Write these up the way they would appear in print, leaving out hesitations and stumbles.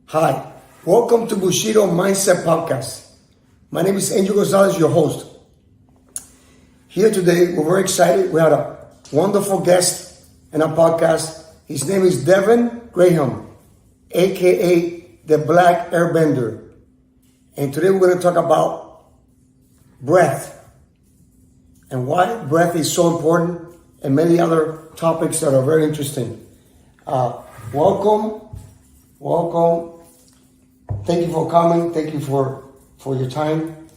Hi, welcome to Bushido Mindset Podcast. My name is Angel Gonzalez, your host. Here today, we're very excited. We had a wonderful guest in our podcast. His name is Devin Graham, AKA the Black Airbender. And today we're going to talk about breath and why breath is so important and many other topics that are very interesting. Welcome. Thank you for coming. Thank you for your time.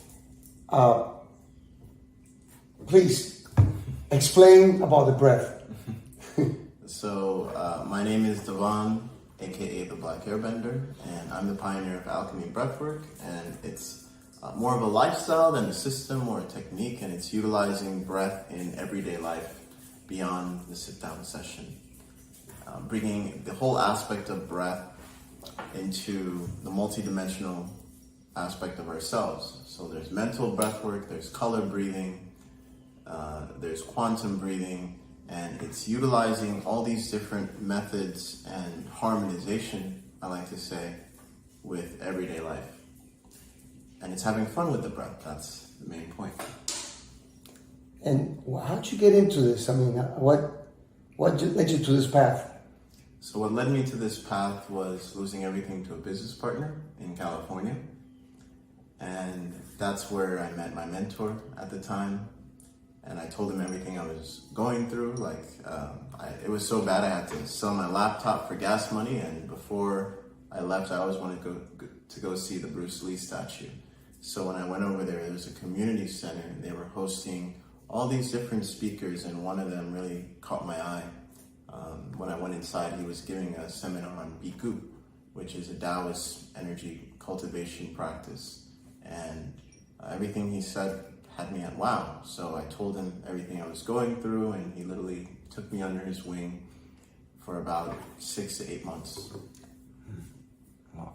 Please explain about the breath. So my name is Devon, aka the Black Airbender, and I'm the pioneer of alchemy breathwork. And it's more of a lifestyle than a system or a technique, and it's utilizing breath in everyday life beyond the sit-down session, bringing the whole aspect of breath into the multidimensional aspect of ourselves. So there's mental breath work, there's color breathing, there's quantum breathing, and it's utilizing all these different methods and harmonization, I like to say, with everyday life. And it's having fun with the breath. That's the main point. And how'd you get into this? I mean, what led you to this path? So what led me to this path was losing everything to a business partner in California. And that's where I met my mentor at the time. And I told him everything I was going through. It was so bad I had to sell my laptop for gas money. And before I left, I always wanted to go see the Bruce Lee statue. So when I went over there was a community center and they were hosting all these different speakers, and one of them really caught my eye. When I went inside, he was giving a seminar on Biku, which is a Taoist energy cultivation practice. And everything he said had me at wow. So I told him everything I was going through, and he literally took me under his wing for about 6 to 8 months. Wow.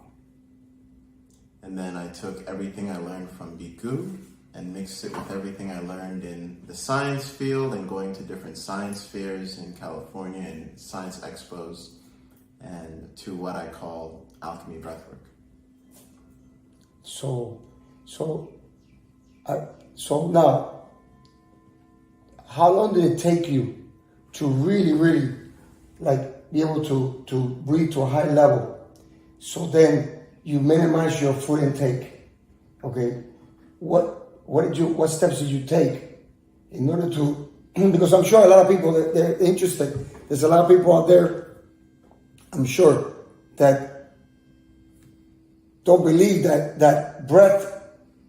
And then I took everything I learned from Biku and mixed it with everything I learned in the science field and going to different science fairs in California and science expos, and to what I call alchemy breathwork. So now, how long did it take you to really be able to breathe to a high level? So then you minimize your food intake. Okay, what steps did you take in order to? Because I'm sure a lot of people they're interested. There's a lot of people out there, I'm sure, that don't believe that breath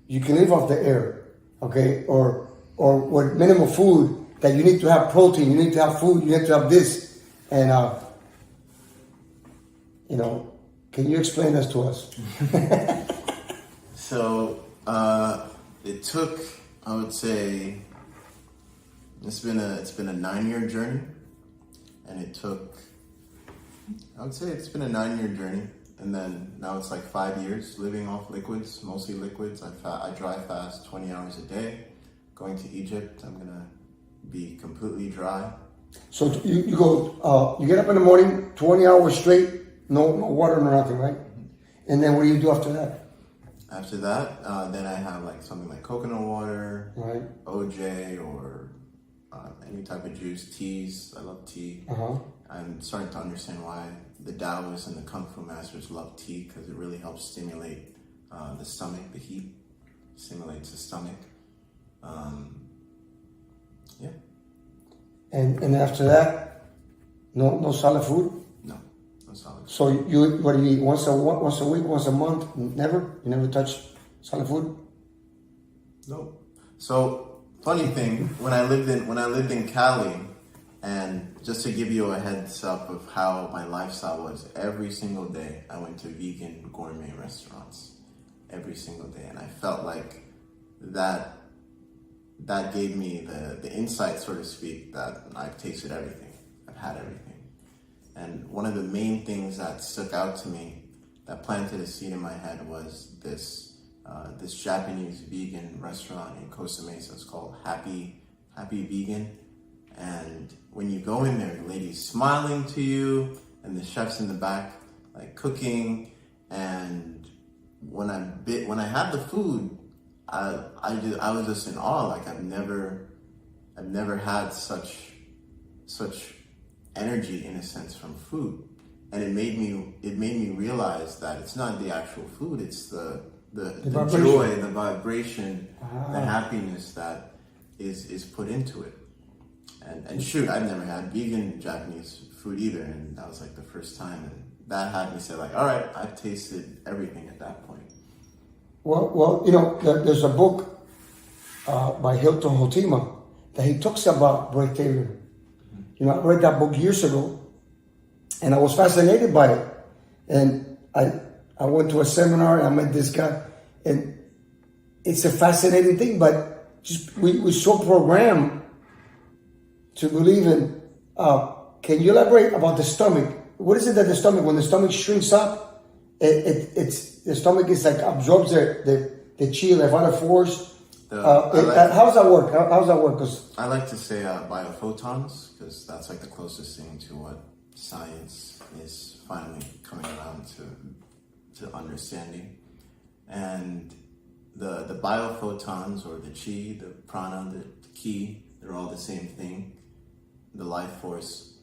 you can live off the air, okay, or with minimal food, that you need to have protein, you need to have food, you need to have this, and can you explain this to us? So it took, I would say, it's been a 9-year journey, and it's been a 9-year journey, and then now it's like 5 years living off liquids, mostly liquids. I dry fast 20 hours a day. Going to Egypt, I'm gonna be completely dry. So you go, you get up in the morning, 20 hours straight, no water, no nothing, right? Mm-hmm. And then what do you do after that? After that, then I have something like coconut water, right, OJ, or any type of juice, teas. I love tea. Uh-huh. I'm starting to understand why the Taoists and the Kung Fu masters love tea, because it really helps stimulate the stomach, the heat stimulates the stomach. Yeah. And after that, no solid food? No solid food. So what do you eat once a week, once a month? Never? You never touch solid food? No. So funny thing, when I lived in Cali, and just to give you a heads up of how my lifestyle was, every single day I went to vegan gourmet restaurants. Every single day. And I felt like that gave me the insight, so to speak, that I've tasted everything. I've had everything. And one of the main things that stuck out to me, that planted a seed in my head, was this Japanese vegan restaurant in Costa Mesa. It's called Happy Vegan. And when you go in there, the lady's smiling to you, and the chef's in the back, cooking, And when I had the food, I was just in awe. Like I've never had such energy in a sense from food. And it made me realize that it's not the actual food, it's the joy, the vibration, the happiness that is put into it. And shoot, I've never had vegan Japanese food either, and that was like the first time, and that had me say like, all right, I've tasted everything at that point. Well, there's a book by Hilton Hotima that he talks about breatharian. I read that book years ago, and I was fascinated by it. And I went to a seminar and I met this guy, and it's a fascinating thing. But just we're so programmed to believe in. Can you elaborate about the stomach? What is it that the stomach, when the stomach shrinks up, it's the stomach is like absorbs the chi, the vital force. How does that work? How does that work? 'Cause I like to say biophotons, because that's like the closest thing to what science is finally coming around to understanding. And the biophotons, or the chi, the prana, the ki, they're all the same thing. The life force,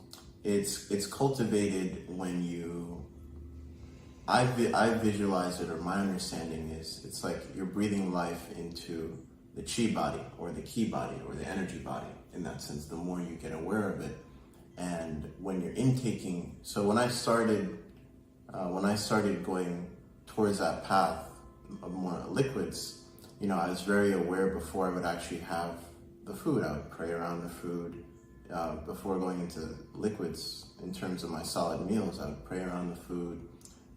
it's cultivated when I visualize it, or my understanding is it's like you're breathing life into the chi body, or the ki body, or the energy body. In that sense, the more you get aware of it, and when you're intaking. So when I started going towards that path of more liquids, I was very aware before I would actually have the food. I would pray around the food. Before going into liquids, in terms of my solid meals, I would pray around the food.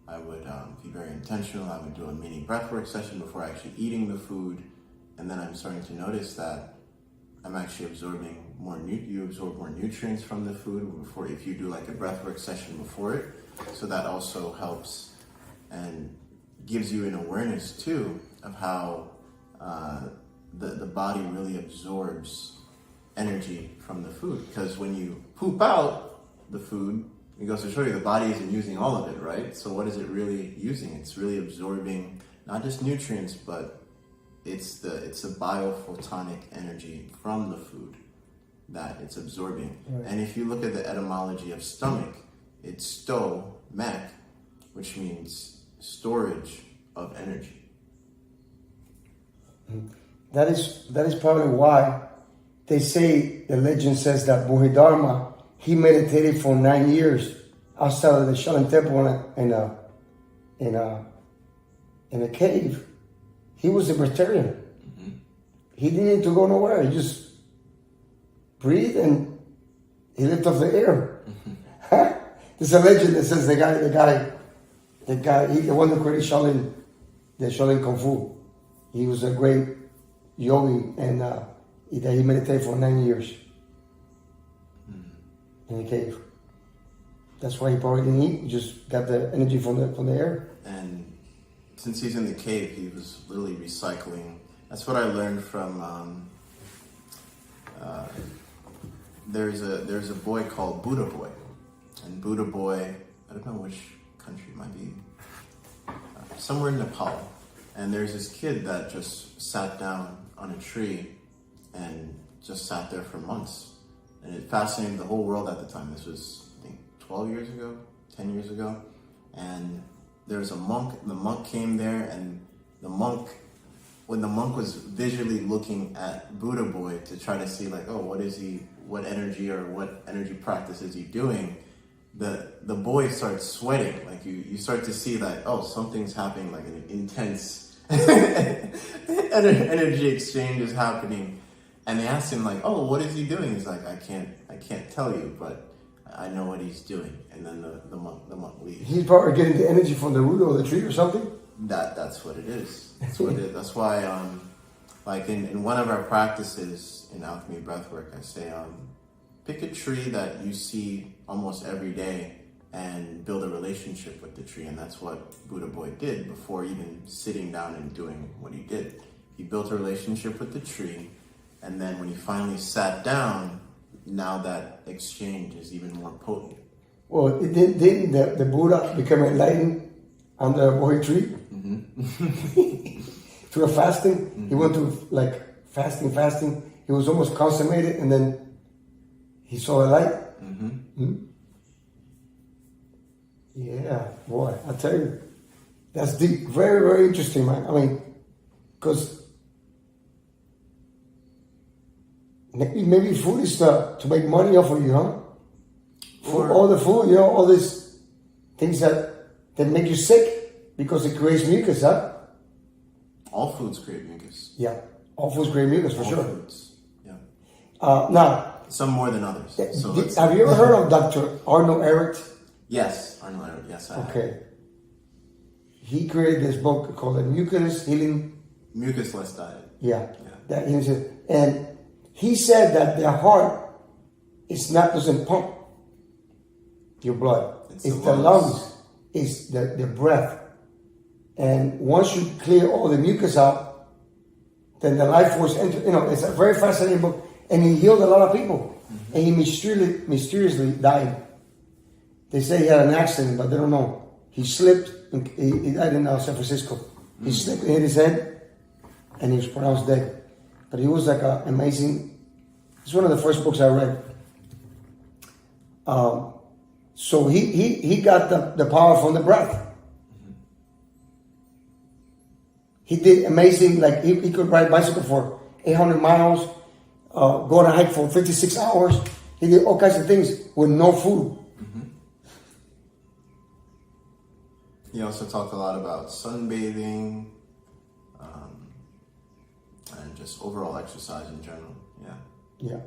I would be very intentional. I would do a mini breathwork session before actually eating the food. And then I'm starting to notice that I'm actually absorbing you absorb more nutrients from the food before, if you do like a breathwork session before it. So that also helps and gives you an awareness too of how the body really absorbs energy from the food. Because when you poop out the food, it goes to show you the body isn't using all of it, right? So what is it really using? It's really absorbing not just nutrients, but it's the biophotonic energy from the food that it's absorbing. Right. And if you look at the etymology of stomach, it's sto, mek, which means storage of energy. That is probably why they say, the legend says that Bodhidharma, he meditated for 9 years outside of the Shaolin Temple in a cave. He was a vegetarian. Mm-hmm. He didn't need to go nowhere. He just breathed and he lived off the air. Mm-hmm. There's a legend that says the one who created the Shaolin Kung Fu. He was a great yogi, and he meditated for 9 years in a cave. That's why he probably didn't eat. He just got the energy from the air. And since he's in the cave, he was literally recycling. That's what I learned from. There's a boy called Buddha Boy, and Buddha Boy, I don't know which country it might be, somewhere in Nepal. And there's this kid that just sat down on a tree and just sat there for months. And it fascinated the whole world at the time. This was, I think, 12 years ago, 10 years ago. And there was a monk. The monk came there, and when the monk was visually looking at Buddha Boy to try to see like, oh, what energy practice is he doing? The boy starts sweating. Like you start to see that, oh, something's happening, like an intense energy exchange is happening. And they asked him like, oh, what is he doing? He's like, I can't tell you, but I know what he's doing. And then the monk leaves. He's probably getting the energy from the root of the tree or something? That's what it is. That's what it is. That's why, like in one of our practices in alchemy breathwork, I say, pick a tree that you see almost every day and build a relationship with the tree. And that's what Buddha Boy did before even sitting down and doing what he did. He built a relationship with the tree, and then when he finally sat down, now that exchange is even more potent. Well, didn't the Buddha become enlightened on the boy tree. Through a fasting. He went through like fasting. He was almost consummated, and then he saw the light. Yeah, boy, I tell you, that's deep. Very, very interesting, man. I mean, because maybe food is to make money off of you, huh? Food, all the food, all these things that make you sick because it creates mucus, huh? All foods create mucus. Yeah, all foods create mucus for sure. Foods. Yeah. Now, some more than others. So have you ever heard of Dr. Arnold Ehret? Yes, Arnold Ehret. Yes, I have. Okay. He created this book called The Mucus Healing. Mucus-less diet. Yeah. That and he said that the heart doesn't pump your blood. It's the lungs. It's the breath. And once you clear all the mucus out, then the life force enters. It's a very fascinating book. And he healed a lot of people. And he mysteriously died. They say he had an accident, but they don't know. He slipped. He died in San Francisco. He slipped and hit his head, and he was pronounced dead. But he was like an amazing. It's one of the first books I read. So he got the power from the breath. He did amazing. Like he could ride bicycle for 800 miles, go on a hike for 56 hours. He did all kinds of things with no food. He also talked a lot about sunbathing and just overall exercise in general. Yeah.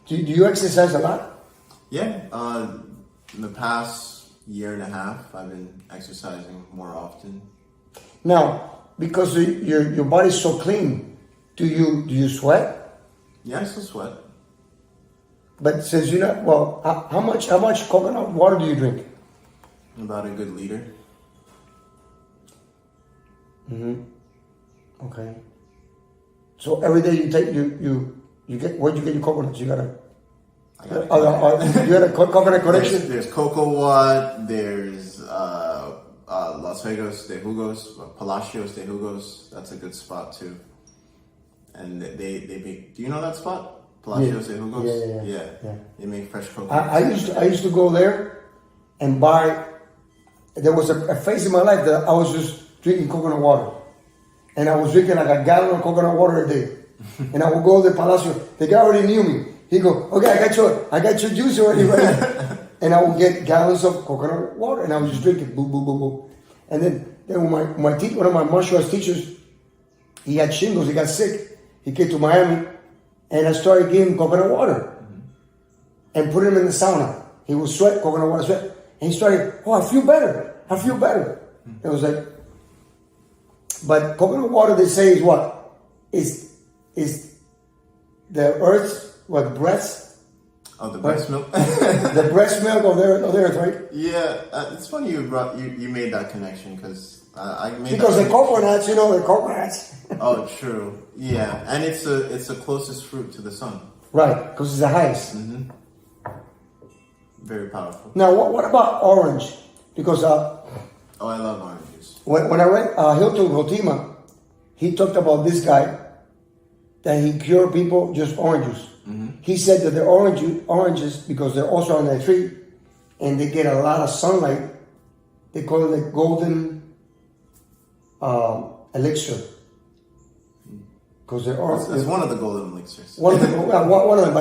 Do you exercise a lot? Yeah. In the past year and a half, I've been exercising more often. Now, because your body's so clean, do you sweat? Yeah, I still sweat. But since you're not, well, how much coconut water do you drink? About a good liter. Okay. So every day you take you get, where'd you get your coconuts? You gotta. You had a coconut connection. There's Cocoa Wat. There's Las Vegas de Jugos, Palacios de Jugos. That's a good spot too. And they make. Do you know that spot? Palacios de Jugos. Yeah. They make fresh coconuts. I used to go there and buy. There was a phase in my life that I was just drinking coconut water, and I was drinking like a gallon of coconut water a day. And I would go to the Palacio. The guy already knew me. He go, okay, I got your juice already ready. And I would get gallons of coconut water, and I would just drink it, boom, boom, boom, boom. And then when one of my martial arts teachers, he had shingles, he got sick. He came to Miami, and I started giving him coconut water and put him in the sauna. He would sweat, coconut water sweat. And he started, I feel better. It was like, but coconut water, they say, is what? Is the earth's, breast? Oh, the breast milk? The breast milk of the earth, right? Yeah, it's funny you made that connection because I made because the coconuts, the coconuts. Oh, true. Yeah, and it's the closest fruit to the sun. Right, because it's the highest. Very powerful. Now, what about orange? Because I love oranges. When I read Hilton Hotima, he talked about this guy that he cured people just oranges. He said that the oranges, because they're also on the tree, and they get a lot of sunlight, they call it the golden elixir. Because they're orange. It's one of the golden elixirs. One of them,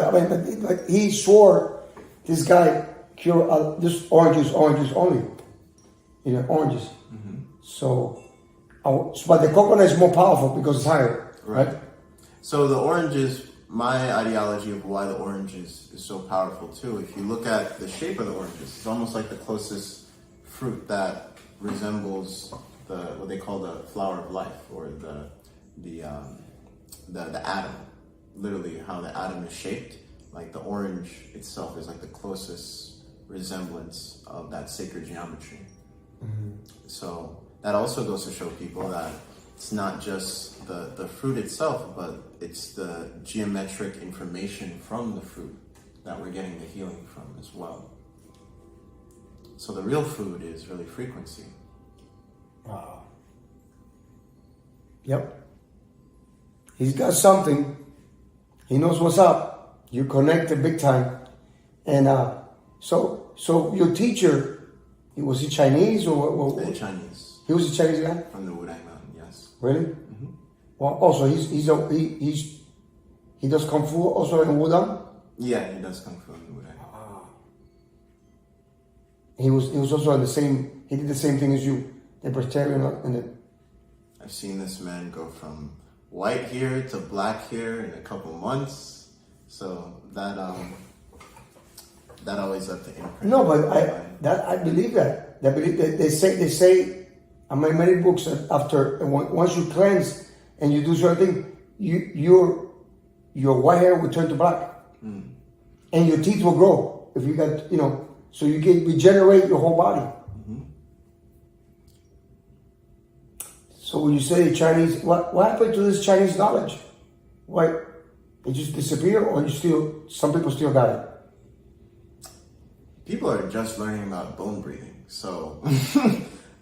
but he swore this guy cure just oranges only. Oranges. So, but the coconut is more powerful because it's higher, right? So the oranges, my ideology of why the orange is so powerful too, if you look at the shape of the oranges, it's almost like the closest fruit that resembles what they call the flower of life, or the atom. Literally how the atom is shaped, like the orange itself is like the closest resemblance of that sacred geometry. So that also goes to show people that it's not just the fruit itself, but it's the geometric information from the fruit that we're getting the healing from as well. So the real food is really frequency. Yep. He's got something. He knows what's up. You connected big time. And so your teacher, was he Chinese or what? Chinese. He was a Chinese guy? From the Wudang Mountain, yes. Really? Mm-hmm. Well, also he does Kung Fu also in Wudang? Yeah, he does Kung Fu in the Wudang. He was also he did the same thing as you, the vegetarian and the... I've seen this man go from white here to black here in a couple months. So that always left the imprint. No, but I believe that. They say I made many books that after once you cleanse and you do certain thing, your white hair will turn to black. And your teeth will grow if you got, so you can regenerate your whole body. Mm-hmm. So when you say Chinese, what happened to this Chinese knowledge? Why, it just disappeared, or some people still got it? People are just learning about bone breathing, so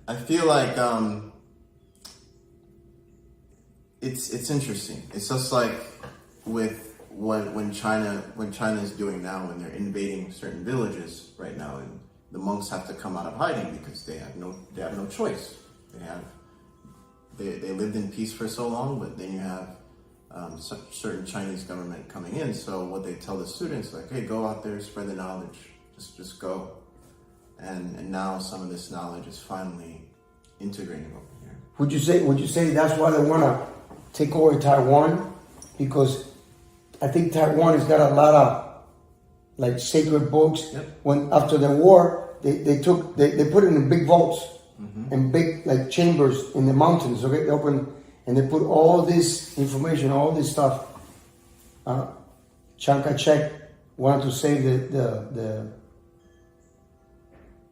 I feel like it's interesting. It's just like with when China is doing now, when they're invading certain villages right now, and the monks have to come out of hiding because they have no choice. They lived in peace for so long, but then you have certain Chinese government coming in. So what they tell the students, like, hey, go out there, spread the knowledge, just go. And now some of this knowledge is finally integrating over here. Would you say that's why they want to take over Taiwan? Because I think Taiwan has got a lot of like sacred books. Yep. When after the war, they put it in big vaults and big like chambers in the mountains. Okay, they open and they put all this information, all this stuff. Chiang Kai-shek wanted to save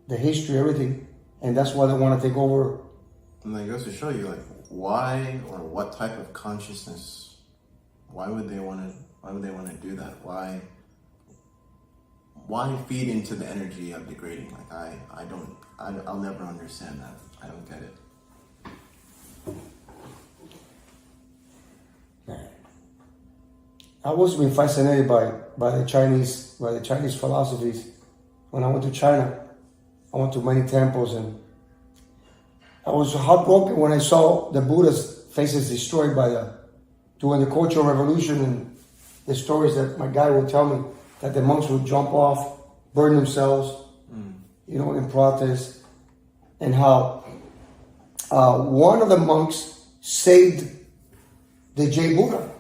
the history, everything, and that's why they want to take over. And that goes to show you, like, why or what type of consciousness? Why would they want to do that? Why feed into the energy of degrading? Like I'll never understand that. I don't get it. I was been fascinated by the Chinese philosophies. When I went to China, I went to many temples, and I was heartbroken when I saw the Buddha's faces destroyed during the Cultural Revolution, and the stories that my guy would tell me that the monks would jump off, burn themselves, in protest, and how one of the monks saved the Jade Buddha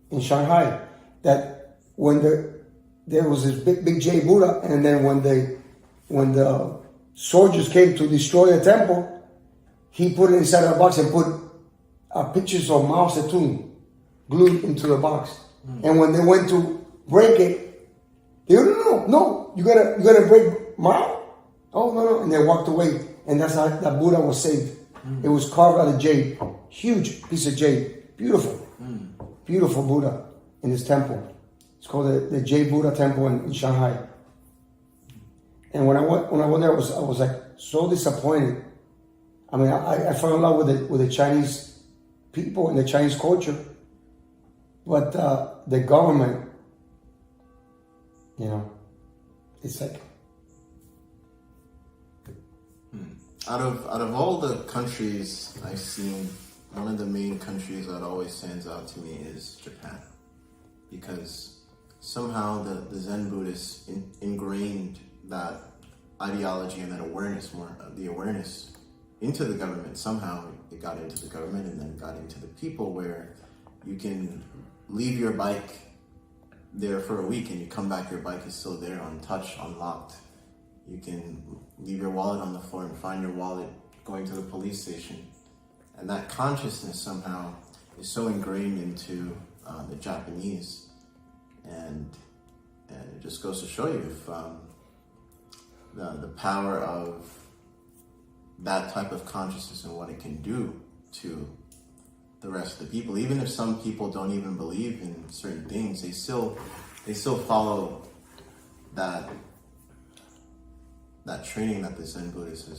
in Shanghai. That when there was this big Jade Buddha, and then when the soldiers came to destroy the temple, he put it inside a box and put pictures of Mao Zedong glued into the box. And when they went to break it, they go, no, you gotta break Mao? Oh, no. And they walked away. And that's how that Buddha was saved. It was carved out of jade. Huge piece of jade. Beautiful. Beautiful Buddha in this temple. It's called the Jade Buddha Temple in Shanghai. And when I went there, I was like so disappointed. I mean, I fell in love with the Chinese people and the Chinese culture. But the government, it's like... Out of all the countries I've seen, one of the main countries that always stands out to me is Japan. Because somehow the Zen Buddhists ingrained that ideology and that awareness, more of the awareness, into the government. Somehow it got into the government and then got into the people, where you can leave your bike there for a week and you come back, your bike is still there, untouched, unlocked. You can leave your wallet on the floor and find your wallet going to the police station. And that consciousness somehow is so ingrained into the Japanese. And it just goes to show you if the power of that type of consciousness and what it can do to the rest of the people. Even if some people don't even believe in certain things, they still follow that training that the Zen Buddhist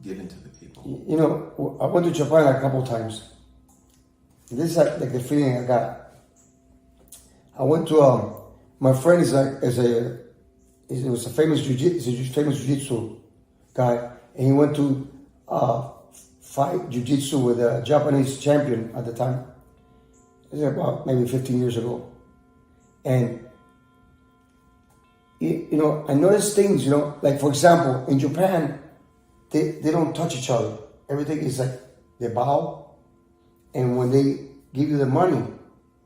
given to the people? You know, I went to Japan a couple times. This is like the feeling I got. I went to my friend he was a famous jiu-jitsu guy, and he went to fight jiu-jitsu with a Japanese champion at the time. It was about maybe 15 years ago, and you know, I noticed things. You know, like for example, in Japan, they don't touch each other. Everything is like they bow, and when they give you the money,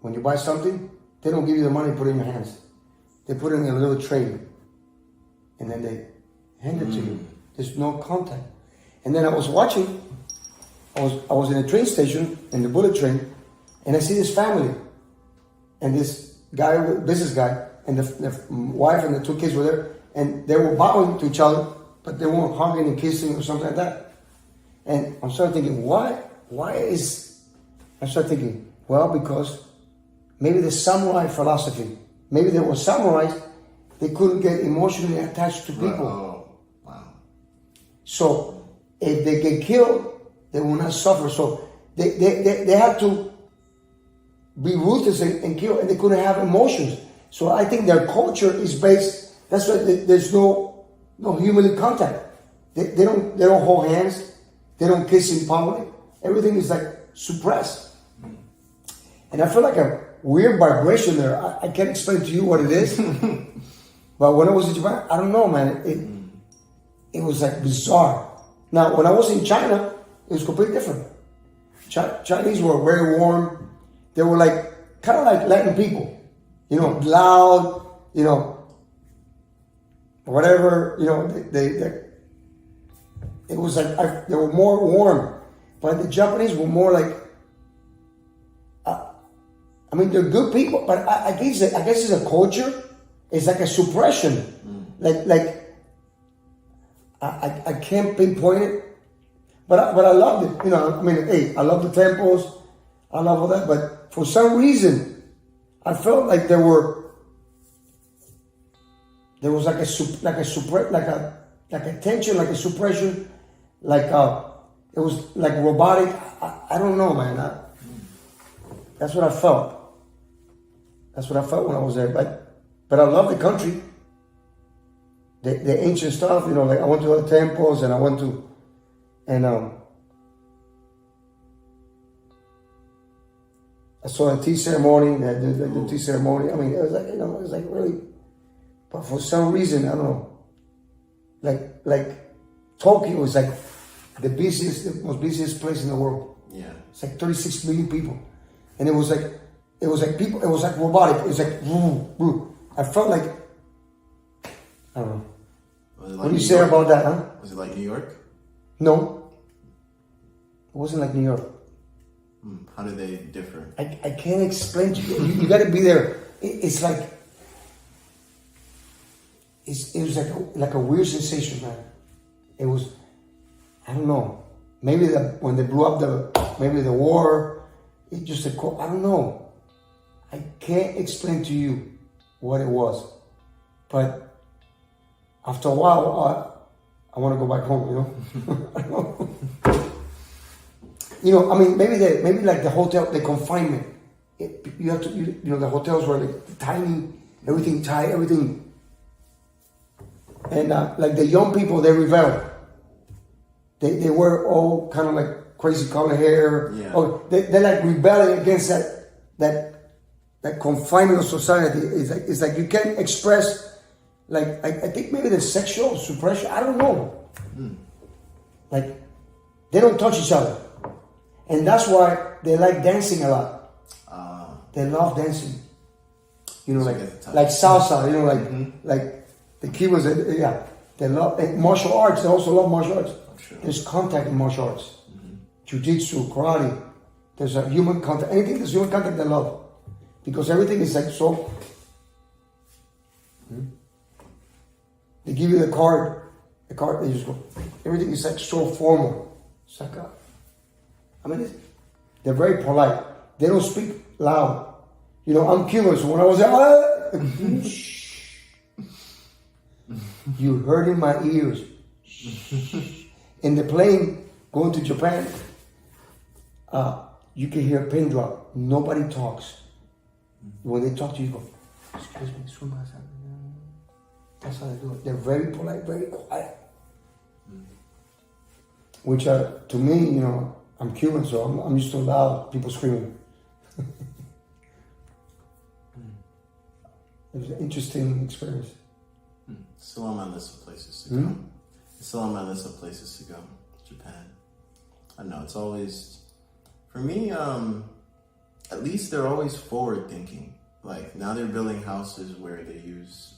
when you buy something, they don't give you the money, put it in your hands. They put it in a little tray, and then they hand it to you. There's no contact. And then I was watching, I was in a train station, in the bullet train, and I see this family, and this guy, business guy, and the wife and the two kids were there, and they were bowing to each other, but they weren't hugging and kissing or something like that. And I started thinking, I started thinking, well, because maybe the samurai philosophy, maybe they were samurais, they couldn't get emotionally attached to people. Oh, wow. So if they get killed, they will not suffer. So they had to be ruthless and kill, and they couldn't have emotions. So I think their culture is based, that's why there's no human contact. They don't hold hands, they don't kiss in public. Everything is like suppressed. And I feel like a weird vibration there. I can't explain to you what it is. But when I was in Japan, I don't know, man. It was like bizarre. Now, when I was in China, it was completely different. Chinese were very warm. They were like, kind of like Latin people. You know, loud, you know, whatever, you know, it was like, they were more warm. But the Japanese were more like, I mean, they're good people, but I guess it's a culture. It's like a suppression. Like I can't pinpoint it, but I loved it. You know, I mean, hey, I love the temples, I love all that, but for some reason, I felt like there was like a tension, like a suppression, like it was like robotic. I don't know, man. That's what I felt. That's what I felt when I was there. But I love the country. The ancient stuff, you know, like I went to the temples and I went to, and I saw the tea ceremony, the tea ceremony. I mean, it was like, you know, it was like really, but for some reason, I don't know, like Tokyo is like the most busiest place in the world. Yeah. It's like 36 million people. And it was like people, it was like robotic. It was like, woo, woo. I felt like, I don't know. What do you say about that, huh? Was it like New York? No. It wasn't like New York. How do they differ? I can't explain to you. You got to be there. It's like, it was like a weird sensation, man. It was, I don't know. Maybe when they blew up the war, it just, I don't know. I can't explain to you what it was. But after a while, I want to go back home, you know? You know, I mean, maybe like the hotel, the confinement. You have to, you know, the hotels were like tiny, everything tight, everything. And like the young people, they rebelled. They were all kind of like crazy color hair. Yeah. Or they're like rebelling against that confinement of society. It's like you can't express. Like I think maybe the sexual suppression. I don't know. Like they don't touch each other, and that's why they like dancing a lot. They love dancing. You know, like salsa. You know, like the Cubans. Yeah, they love martial arts. They also love martial arts. Sure. There's contact in martial arts. Jiu-jitsu, karate. There's a human contact. Anything that's human contact, they love, because everything is like so. They give you the card, they just go, everything is like so formal. It's like, I mean, they're very polite. They don't speak loud. You know, I'm Cuban, so when I was there, you heard in my ears. In the plane going to Japan, you can hear a pin drop. Nobody talks. When they talk to you, you go, excuse me, sumimasen. That's how they do it. They're very polite, very quiet. Which to me, you know, I'm Cuban, so I'm used to loud people screaming. It was an interesting experience. Still on my list of places to go. Still on my list of places to go. Japan. I know it's always, for me, at least they're always forward thinking. Like now they're building houses where they use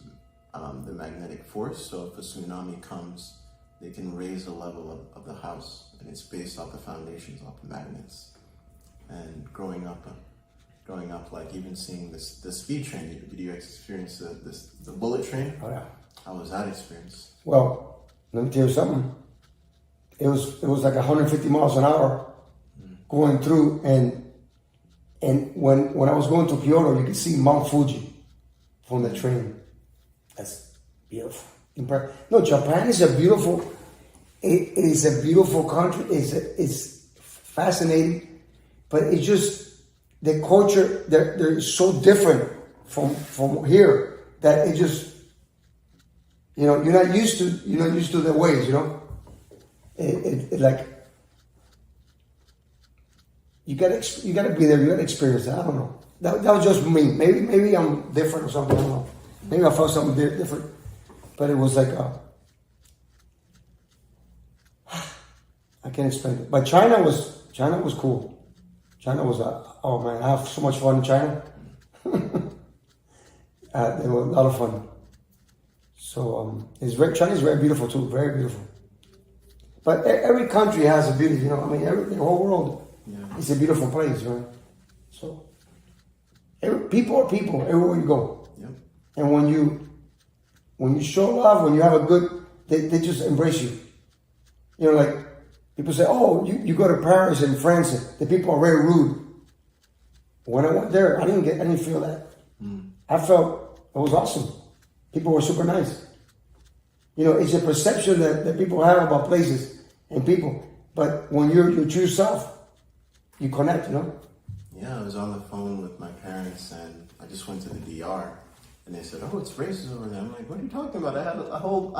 the magnetic force. So if a tsunami comes, they can raise the level of the house, and it's based off the foundations, off the magnets. And growing up, like even seeing the speed train. Did you experience the bullet train? Oh yeah. How was that experience? Well, let me tell you something. It was like 150 miles an hour going through, and when I was going to Kyoto, you could see Mount Fuji from the train. That's beautiful. No, Japan is a beautiful. It is a beautiful country. It's fascinating, but it's just the culture. They're so different from here that it just, you know, you're not used to their ways. You know, it like you gotta be there. You gotta experience it. I don't know. That was just me. Maybe I'm different or something. I don't know. Maybe I felt something different. But it was like, I can't explain it. But China was cool. China was, oh man, I have so much fun in China. They were a lot of fun. So China is very beautiful too, very beautiful. But every country has a beauty, you know. I mean, the whole world is a beautiful place, right? So people are people everywhere you go. Yep. And when you show love, when you have a good, they just embrace you. You know, like people say, oh, you go to Paris and France, the people are very rude. When I went there, I didn't feel that. I felt it was awesome. People were super nice. You know, it's a perception that people have about places and people. But when you're your true self, you connect, you know? Yeah, I was on the phone with my parents and I just went to the DR. And they said, oh, it's racist over there. I'm like, what are you talking about? I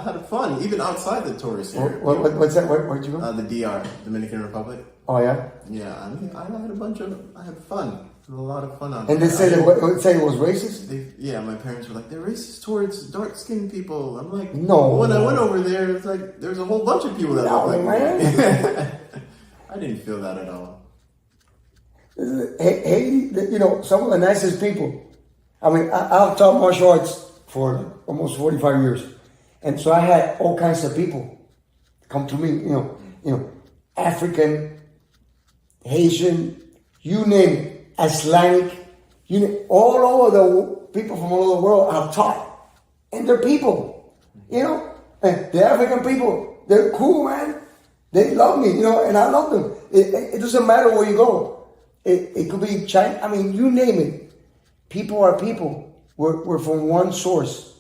had fun, even outside the tourist area. What's that? Where'd you go? The DR, Dominican Republic. Oh, yeah? Yeah, I mean, I had fun. A lot of fun out there. And they said it was racist? Yeah, my parents were like, they're racist towards dark-skinned people. I'm like, no. When I went over there, it's like, there's a whole bunch of people that look like me. I didn't feel that at all. Haiti, you know, some of the nicest people. I mean, I've taught martial arts for almost 45 years. And so I had all kinds of people come to me, you know, African, Haitian, you name it, Islamic, all over the people from all over the world I've taught. And they're people, you know. And the African people, they're cool, man. They love me, you know, and I love them. It doesn't matter where you go. It could be China, I mean, you name it. People are people. We're from one source.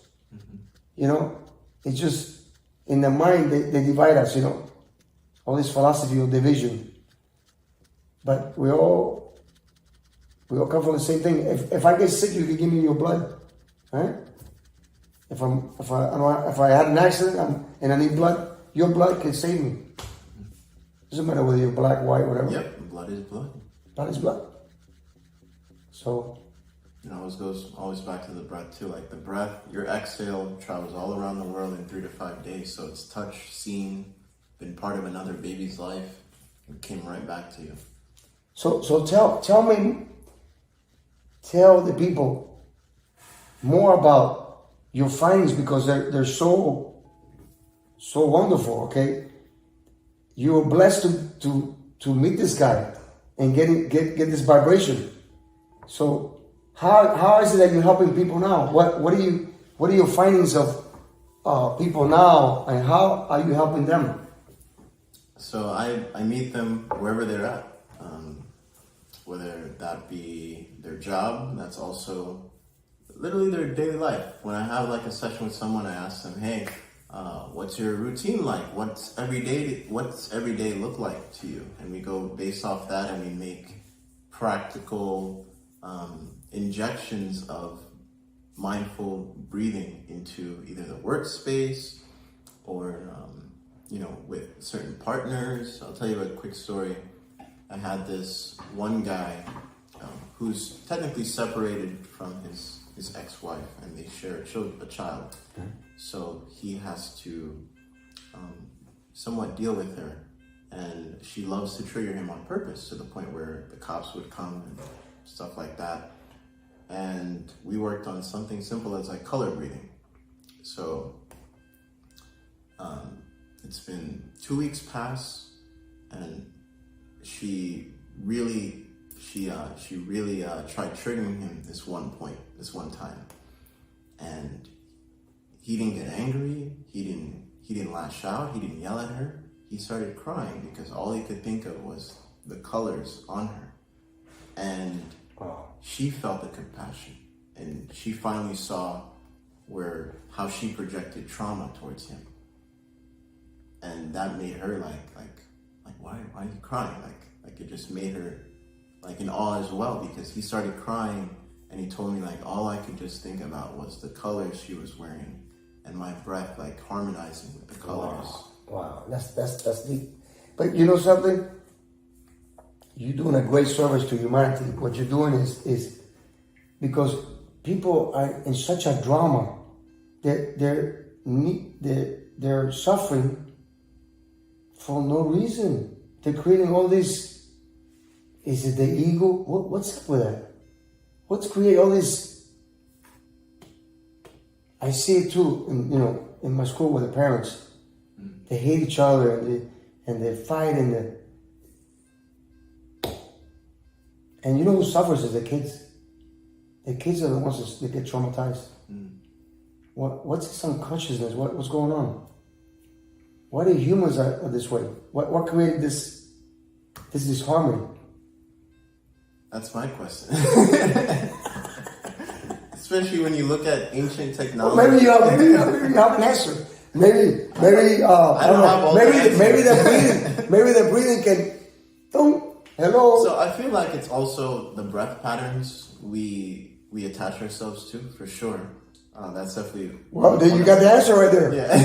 You know, it's just in the mind they divide us, you know. All this philosophy of division. But we all come from the same thing. If I get sick, you can give me your blood. Right? If I had an accident and I need blood, your blood can save me. Doesn't matter whether you're black, white, whatever. Yep, blood is blood. Blood is blood. So it goes always back to the breath too. Like the breath, your exhale travels all around the world in 3 to 5 days. So it's touched, seen, been part of another baby's life, and came right back to you. So tell the people more about your findings, because they're so wonderful. Okay, you were blessed to meet this guy and get this vibration. So how is it that you're helping people now? What are your findings of people now, and how are you helping them? So I meet them wherever they're at, whether that be their job, that's also literally their daily life. When I have like a session with someone, I ask them, hey, what's your routine like? What's every day look like to you? And we go based off that, and we make practical injections of mindful breathing into either the workspace or with certain partners. I'll tell you a quick story. I had this one guy who's technically separated from his ex-wife, and they share a child. Okay. So he has to somewhat deal with her, and she loves to trigger him on purpose to the point where the cops would come and stuff like that. And we worked on something simple as like color breathing. So it's been 2 weeks past, and she really tried triggering him this one time, and he didn't get angry. He didn't lash out. He didn't yell at her. He started crying because all he could think of was the colors on her, and she felt the compassion, and she finally saw how she projected trauma towards him, and that made her like why are you crying? Like it just made her like in awe as well, because he started crying, and he told me like all I could just think about was the colors she was wearing, and my breath like harmonizing with the colors. Wow, that's deep. But you know something? You're doing a great service to humanity. What you're doing is because people are in such a drama. They're suffering for no reason. They're creating all this. Is it the ego? What's up with that? What's create all this? I see it too. In my school with the parents, they hate each other and they fight and you know who suffers is the kids. The kids are the ones that get traumatized. What's this unconsciousness? What's going on? Why do humans are this way? What created this disharmony? That's my question. Especially when you look at ancient technology. Well, maybe you have an answer. Maybe I don't know. Maybe the breathing can. Hello. So I feel like it's also the breath patterns we attach ourselves to, for sure. That's definitely. Well, then you got the answer right there. Yeah.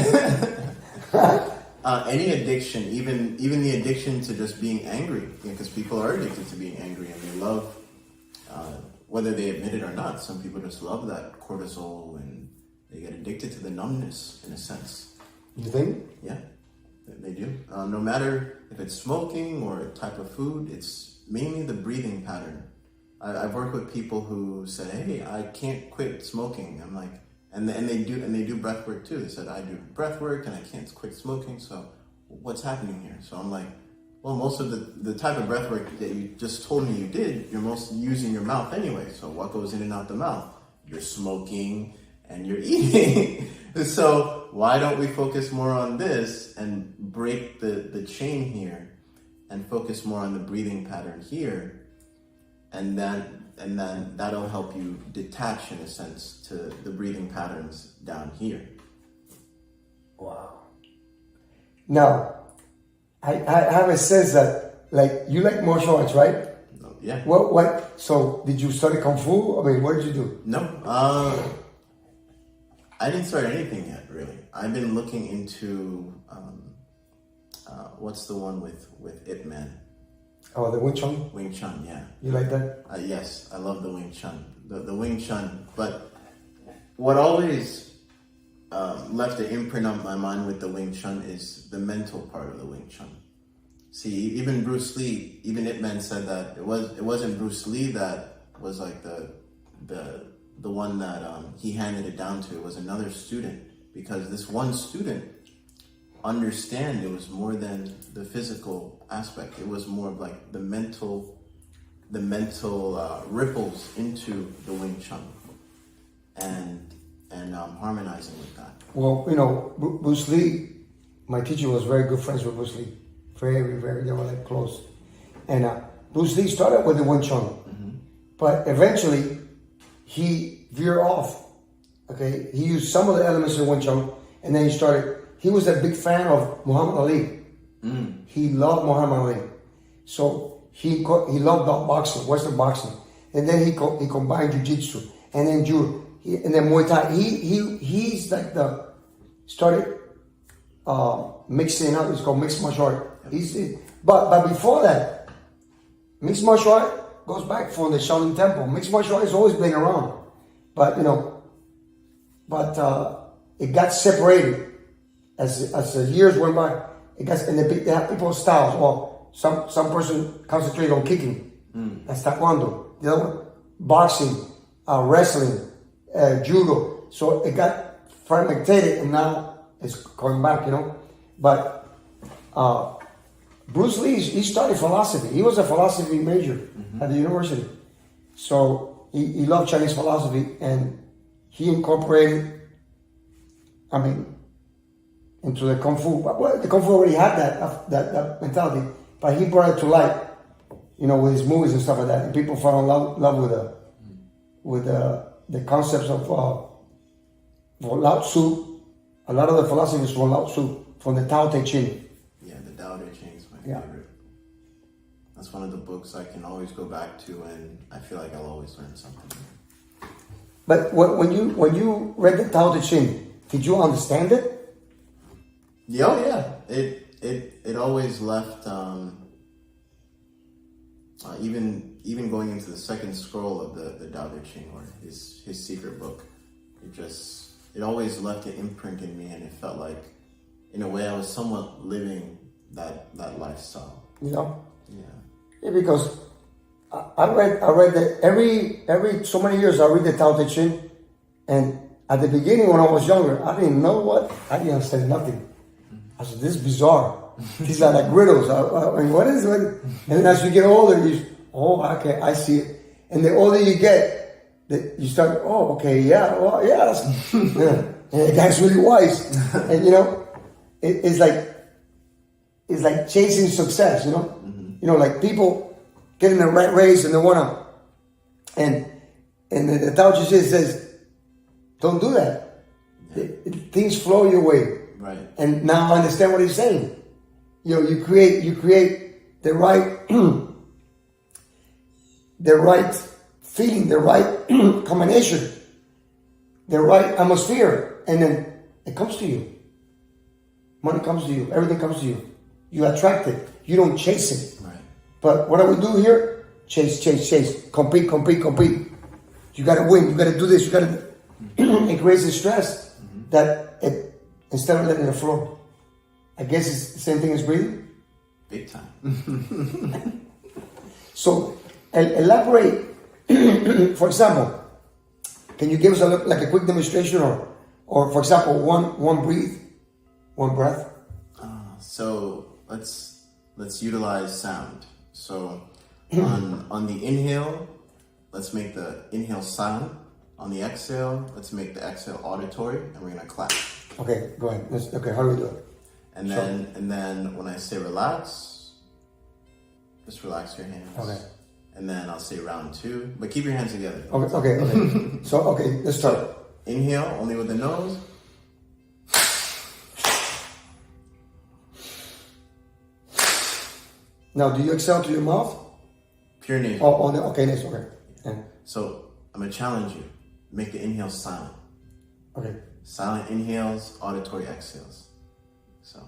Any addiction, even the addiction to just being angry, because people are addicted to being angry, and they love, whether they admit it or not, some people just love that cortisol, and they get addicted to the numbness in a sense. You think? Yeah, they do. No matter if it's smoking or a type of food, it's mainly the breathing pattern. I've worked with people who said, "Hey, I can't quit smoking." I'm like, and they do breath work too. They said, "I do breath work and I can't quit smoking. So what's happening here?" So I'm like, well, most of the type of breath work that you just told me you did, you're mostly using your mouth anyway. So what goes in and out the mouth? You're smoking and you're eating. So why don't we focus more on this and break the chain here and focus more on the breathing pattern here, and then that'll help you detach in a sense to the breathing patterns down here. Wow. Now, I have a sense that like you like martial arts, right? Yeah. What? So did you study Kung Fu? I mean, what did you do? No. I didn't start anything yet, really. I've been looking into what's the one with Ip Man? Oh, the Wing Chun? Wing Chun, yeah. You like that? Yes, I love the Wing Chun. The Wing Chun. But what always left an imprint on my mind with the Wing Chun is the mental part of the Wing Chun. See, even Bruce Lee, even Ip Man said that it wasn't Bruce Lee that was like the one that he handed it down to. It was another student, because this one student understand it was more than the physical aspect. It was more of like the mental ripples into the Wing Chun and harmonizing with that. Well, you know, Bruce Lee, my teacher was very good friends with Bruce Lee. Very, very, they were like close. And Bruce Lee started with the Wing Chun, but eventually he veered off. Okay, he used some of the elements of Wing Chun, And then he was a big fan of Muhammad Ali. He loved Muhammad Ali. So he loved boxing, Western boxing. And then he combined Jiu-Jitsu and then Judo and then Muay Thai. He's like started mixing up. It's called mixed martial art. But before that, mixed martial art goes back from the Shaolin Temple. Mixed martial art has always been around, but it got separated as the years went by. They have people's styles. Well, some person concentrated on kicking. That's Taekwondo. The other one, boxing, wrestling, judo. So it got fragmented, and now it's coming back. But Bruce Lee, he studied philosophy. He was a philosophy major at the university. So he loved Chinese philosophy, and he incorporated, into the Kung Fu. Well, the Kung Fu already had that mentality, but he brought it to light, with his movies and stuff like that. And people fell in love with the concepts of Lao Tzu. A lot of the philosophy is from Lao Tzu, from the Tao Te Ching. Yeah, the Tao Te Ching is my favorite. That's one of the books I can always go back to, and I feel like I'll always learn something. But when you read the Tao Te Ching, did you understand it? Yeah. It always left. Even going into the second scroll of the Tao Te Ching, or his secret book, it always left an imprint in me, and it felt like, in a way, I was somewhat living that lifestyle. Yeah, because I read that every so many years I read the Tao Te Ching, and at the beginning when I was younger, I didn't understand nothing. I said, this is bizarre. These are like riddles. What is it? And then as you get older, okay, I see it. And the older you get, you start, that's, and the guy's really wise. And it's like chasing success, like people getting a rat race and they wanna, and the Tao Te Ching says, don't do that. Things flow your way. Right. And now I understand what he's saying. You create the right the right feeling, the right combination, the right atmosphere, and then it comes to you. Money comes to you, everything comes to you. You attract it. You don't chase it. Right. But what do we do here? Chase. Compete. You gotta win, you gotta do this, it creates a stress that instead of letting it flow. I guess it's the same thing as breathing. Big time. So, elaborate. For example, can you give us a quick demonstration, or for example, one breath? So let's utilize sound. So on the inhale, let's make the inhale silent. On the exhale, let's make the exhale auditory, and we're gonna clap. Okay, go ahead. How do we do it? And then when I say relax, just relax your hands. Okay. And then I'll say round 2, but keep your hands together. Okay. So let's start. So, inhale only with the nose. Now, do you exhale through your mouth? Pure nasal. Okay, nasal. Okay. Yeah. So I'm gonna challenge you. Make the inhale silent. Okay. Silent inhales, auditory exhales. So.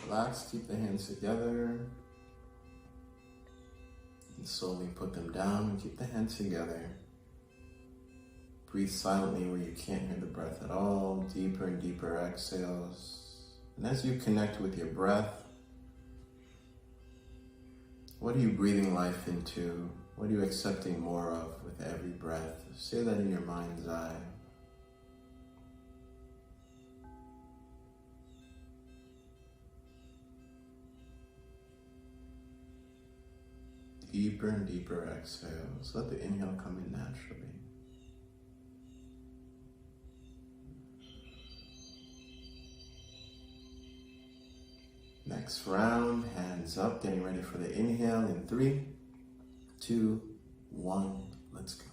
Relax, keep the hands together. And slowly put them down and keep the hands together. breathe silently where you can't hear the breath at all. Deeper and deeper exhales. And as you connect with your breath, what are you breathing life into? What are you accepting more of with every breath? Say that in your mind's eye. Deeper and deeper exhales. Let the inhale come in naturally. Next round, hands up, getting ready for the inhale in 3, 2, 1, let's go.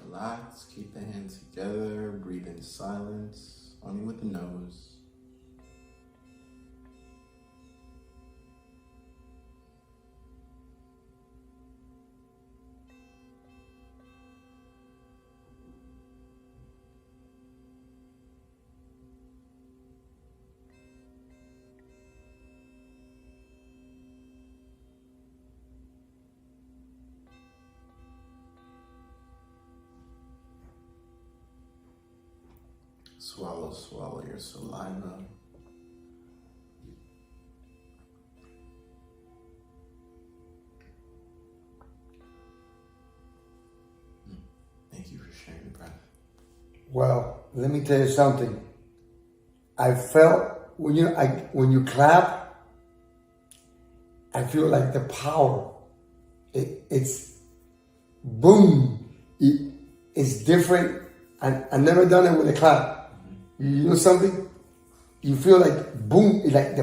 Relax, keep the hands together, breathe in silence, only with the nose. Swallow, swallow your saliva. Thank you for sharing the breath. Well, let me tell you something. I felt when you clap, I feel like the power. It's boom. It's different. I've never done it with a clap. You know something? You feel like boom, like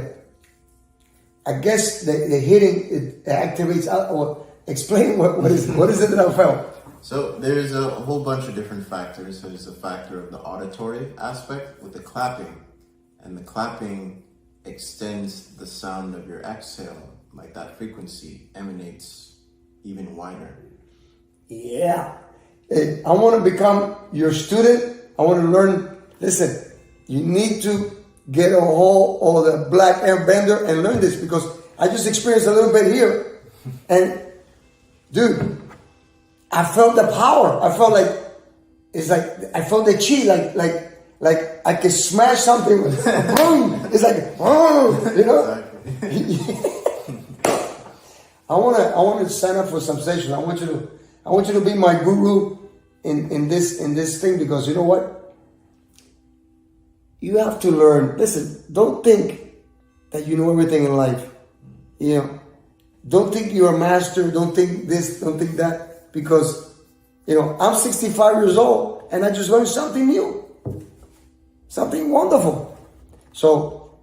I guess the hitting it activates out. Or explain what is it that I felt? So there's a whole bunch of different factors. There's a factor of the auditory aspect with the clapping, and the clapping extends the sound of your exhale, like that frequency emanates even wider. Yeah. I want to become your student. I want to learn. Listen, you need to get a hold of the black air bender and learn this, because I just experienced a little bit here. And dude, I felt the power. I felt like, it's like, I felt the chi, like I could smash something. Boom! It's like, oh, you know? I want to sign up for some sessions. I want you to be my guru in this thing, because you know what? You have to learn. Listen, don't think that you know everything in life. You know, don't think you're a master. Don't think this, don't think that, because, you know, I'm 65 years old and I just learned something new, something wonderful. So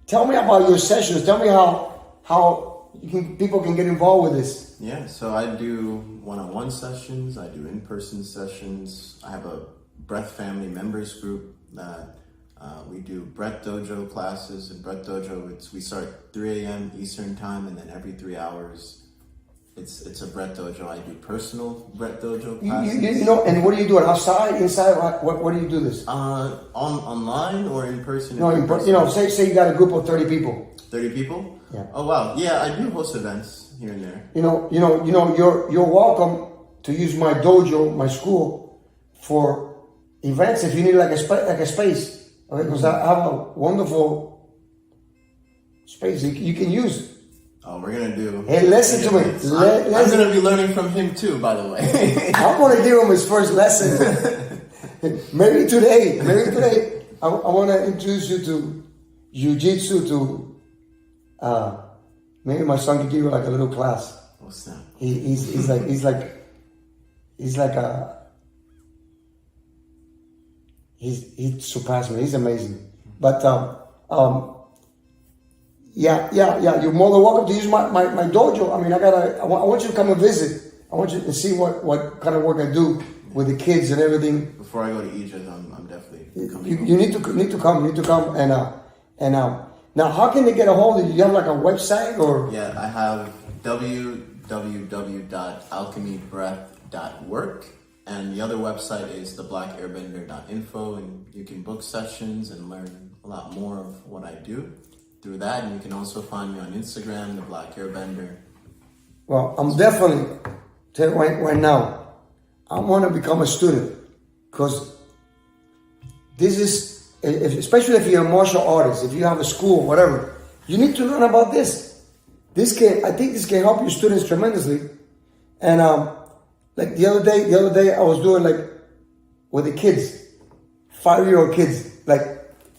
tell me about your sessions. Tell me how people can get involved with this. Yeah, so I do one-on-one sessions. I do in-person sessions. I have a Breath Family members group that we do Breath Dojo classes. In Breath Dojo, we start 3 a.m. Eastern time, and then every 3 hours, it's a Breath Dojo. I do personal Breath Dojo classes. You know, and what do you do? Outside, inside? What do you do this? Online or in person? No, in person. You know, say you got a group of 30 people. 30 people? Yeah. Oh wow, yeah, I do host events here and there. You know, you're welcome to use my dojo, my school, for events if you need like a space. Okay, because I have a wonderful space you can use. Oh, we're gonna do. Hey, listen to me. I'm gonna be learning from him too, by the way. I'm gonna give him his first lesson. Maybe today. I want to introduce you to Jiujitsu, Maybe my son could give you like a little class. Oh snap! He's he surpassed me. He's amazing. But yeah. You're more than welcome to use my dojo. I mean, I want you to come and visit. I want you to see what kind of work I do with the kids and everything. Before I go to Egypt, I'm definitely coming. You need to come. You need to come and now how can they get a hold of you? Do you have like a website or? Yeah, I have www.alchemybreath.work, and the other website is theblackairBender.info, and you can book sessions and learn a lot more of what I do through that. And you can also find me on Instagram, the Black Airbender. Well, I'm definitely tell you right now, I want to become a student because this is, especially if you're a martial artist, if you have a school, whatever, you need to learn about this. I think this can help your students tremendously. And like the other day, I was doing like with the kids, 5-year-old kids, like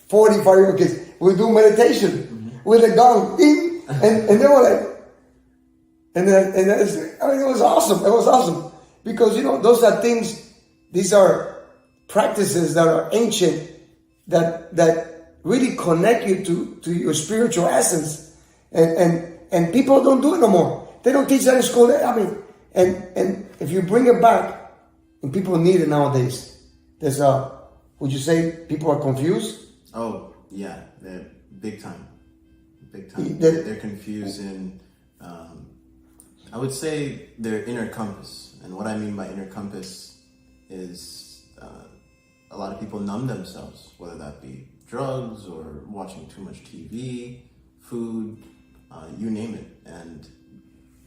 45-year-old kids. We do meditation with a gong, and they were like, and it was awesome. It was awesome because those are things. These are practices that are ancient that really connect you to your spiritual essence, and people don't do it no more. They don't teach that in school. I mean, and if you bring it back, and people need it nowadays. There's would you say people are confused? Oh yeah, they're big time. They're confused in. I would say their inner compass, and what I mean by inner compass is a lot of people numb themselves, whether that be drugs or watching too much TV, food, you name it, and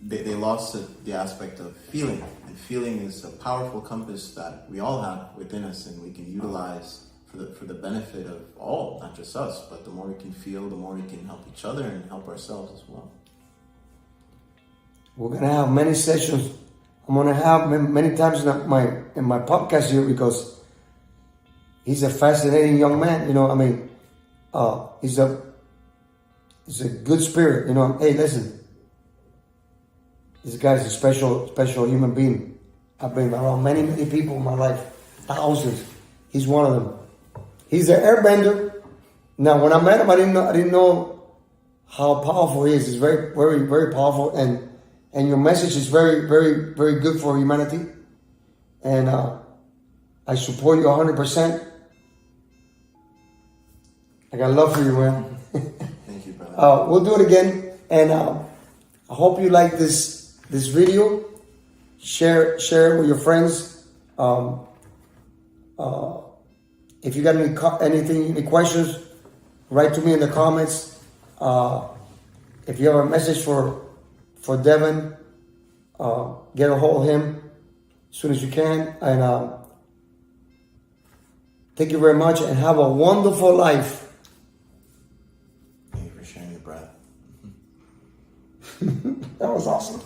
they lost the aspect of feeling, and feeling is a powerful compass that we all have within us, and we can utilize for the benefit of all, not just us, but the more we can feel, the more we can help each other and help ourselves as well. We're gonna have many sessions. I'm gonna have many times in my podcast here because he's a fascinating young man. I mean, he's a good spirit. Hey, listen, this guy's a special human being. I've been around many people in my life, thousands. He's one of them. He's an airbender. Now, when I met him, I didn't know how powerful he is. He's very, very, very powerful, and your message is very, very, very good for humanity. And I support you 100%. I got love for you, man. Thank you, brother. We'll do it again, and I hope you like this video. Share it with your friends. If you got any questions, write to me in the comments. If you have a message for Devin, get a hold of him as soon as you can. And thank you very much, and have a wonderful life. Thank you for sharing your breath. That was awesome.